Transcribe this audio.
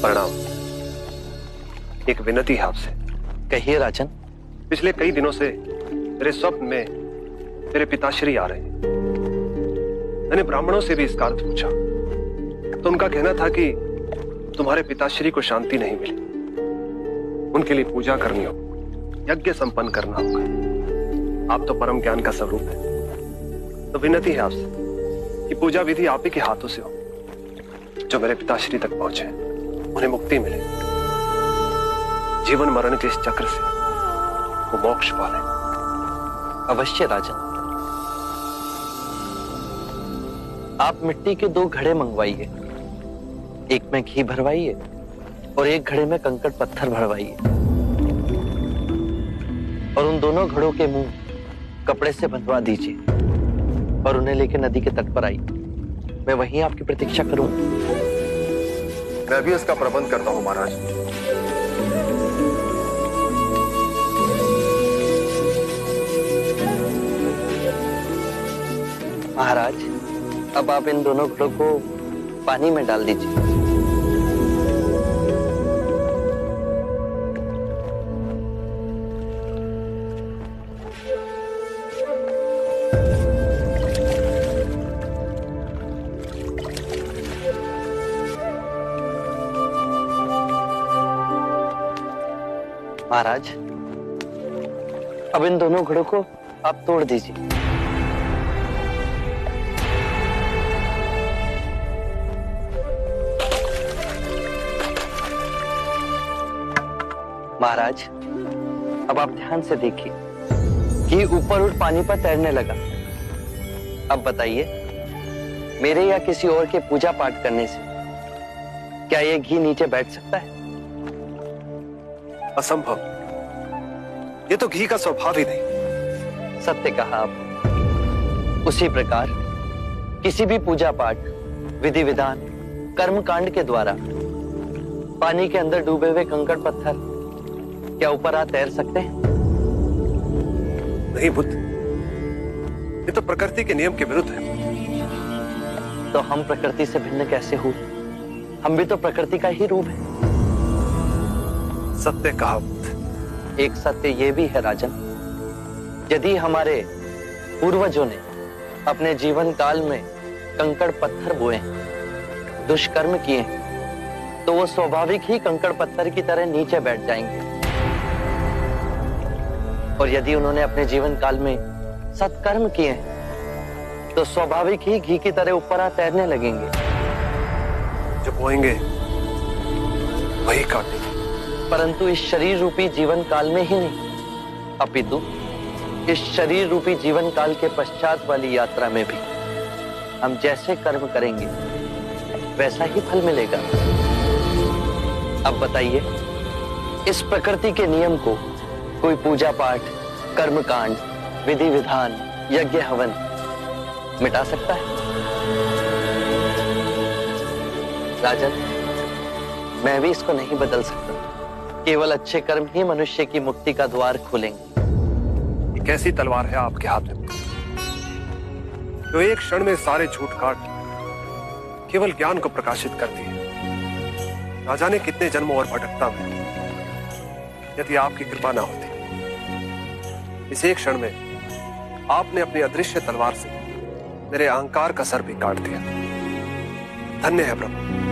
प्रणाम। एक विनती है आपसे। कहिए राजन। पिछले कई दिनों से मेरे स्वप्न में मेरे पिताश्री आ रहे हैं। मैंने ब्राह्मणों से भी इसका अर्थ पूछा तो उनका कहना था कि तुम्हारे पिताश्री को शांति नहीं मिली, उनके लिए पूजा करनी हो, यज्ञ संपन्न करना होगा। आप तो परम ज्ञान का स्वरूप है, तो विनती है आपसे कि पूजा विधि आप ही के हाथों से हो, जो मेरे पिताश्री तक पहुंचे, उन्हें मुक्ति मिले, जीवन मरण के इस चक्र से वो मोक्ष पाले। अवश्य राजन। आप मिट्टी के 2 घड़े मंगवाइए, एक में घी भरवाइए और एक घड़े में कंकड़ पत्थर भरवाइए, और उन दोनों घड़ों के मुंह कपड़े से बंधवा दीजिए और उन्हें लेकर नदी के तट पर आइए। मैं वहीं आपकी प्रतीक्षा करूंगा। मैं भी इसका प्रबंध करता हूं महाराज। महाराज, अब आप इन दोनों घड़ों को पानी में डाल दीजिए। महाराज, अब इन दोनों घड़ों को आप तोड़ दीजिए। महाराज, अब आप ध्यान से देखिए कि ऊपर उठ पानी पर तैरने लगा। अब बताइए, मेरे या किसी और के पूजा पाठ करने से क्या यह घी नीचे बैठ सकता है? असंभव। ये तो घी का स्वभाव ही नहीं। सत्य कहा आप। उसी प्रकार किसी भी पूजा पाठ, विधि विधान, कर्म कांड के द्वारा पानी के अंदर डूबे हुए कंकड़ पत्थर क्या ऊपर आ तैर सकते हैं? नहीं बुद्ध, ये तो प्रकृति के नियम के विरुद्ध है। तो हम प्रकृति से भिन्न कैसे हुए? हम भी तो प्रकृति का ही रूप है। सत्य कहा बुद्ध। एक सत्य ये भी है राजन, यदि हमारे पूर्वजों ने अपने जीवन काल में कंकड़ पत्थर बोए, दुष्कर्म किए, तो वो स्वाभाविक ही कंकड़ पत्थर की तरह नीचे बैठ जाएंगे। और यदि उन्होंने अपने जीवन काल में सत्कर्म किए तो स्वाभाविक ही घी की तरह ऊपर आ तैरने लगेंगे। जो बोएंगे वही काटेंगे। परंतु इस शरीर रूपी जीवन काल में ही नहीं, अपितु इस शरीर रूपी जीवन काल के पश्चात वाली यात्रा में भी हम जैसे कर्म करेंगे वैसा ही फल मिलेगा। अब बताइए, इस प्रकृति के नियम को कोई पूजा पाठ, कर्म कांड, विधि विधान, यज्ञ हवन मिटा सकता है? राजन, मैं भी इसको नहीं बदल सकता। केवल अच्छे कर्म ही मनुष्य की मुक्ति का द्वार खोलेंगे। ये कैसी तलवार है आपके हाथ में, जो एक क्षण में सारे झूठ काट केवल ज्ञान को प्रकाशित करती है। ना जाने कितने जन्मों और भटकता में यदि आपकी कृपा ना होती, इस एक क्षण में आपने अपनी अदृश्य तलवार से मेरे अहंकार का सर भी काट दिया। धन्य है प्रभु।